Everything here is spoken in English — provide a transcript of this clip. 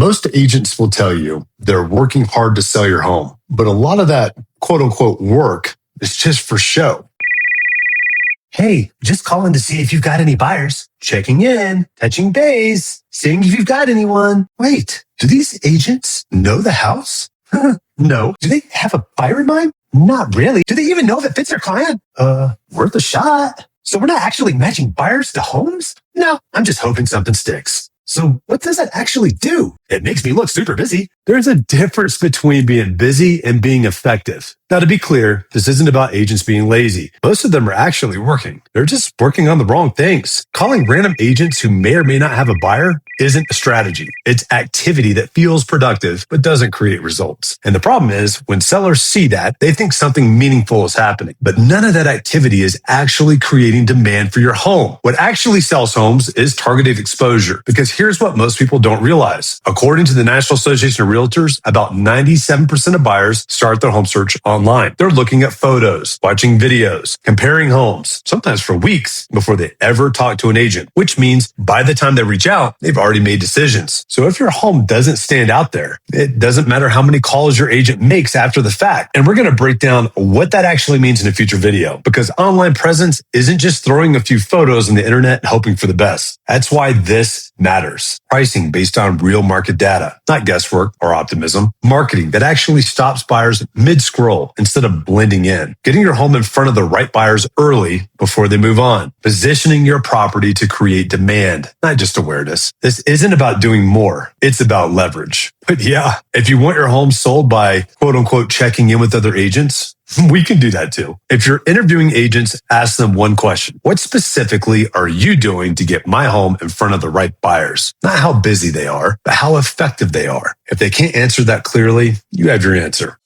Most agents will tell you they're working hard to sell your home, but a lot of that quote unquote work is just for show. Hey, just calling to see if you've got any buyers. Checking in, touching base, seeing if you've got anyone. Wait, do these agents know the house? No. Do they have a buyer in mind? Not really. Do they even know if it fits their client? Worth a shot. So we're not actually matching buyers to homes? No, I'm just hoping something sticks. So what does that actually do? It makes me look super busy. There's a difference between being busy and being effective. Now, to be clear, this isn't about agents being lazy. Most of them are actually working. They're just working on the wrong things. Calling random agents who may or may not have a buyer isn't a strategy. It's activity that feels productive but doesn't create results. And the problem is, when sellers see that, they think something meaningful is happening. But none of that activity is actually creating demand for your home. What actually sells homes is targeted exposure. Because here's what most people don't realize. According to the National Association of Realtors, about 97% of buyers start their home search online. They're looking at photos, watching videos, comparing homes, sometimes for weeks before they ever talk to an agent, which means by the time they reach out, they've already made decisions. So if your home doesn't stand out there, it doesn't matter how many calls your agent makes after the fact. And we're going to break down what that actually means in a future video, because online presence isn't just throwing a few photos on the internet and hoping for the best. That's why this matters. Pricing based on real market data, not guesswork or optimism. Marketing that actually stops buyers mid-scroll instead of blending in. Getting your home in front of the right buyers early before they move on. Positioning your property to create demand, not just awareness. This isn't about doing more. It's about leverage. But yeah, if you want your home sold by quote unquote checking in with other agents, we can do that too. If you're interviewing agents, ask them one question. What specifically are you doing to get my home in front of the right buyers? Not how busy they are, but how effective they are. If they can't answer that clearly, you have your answer.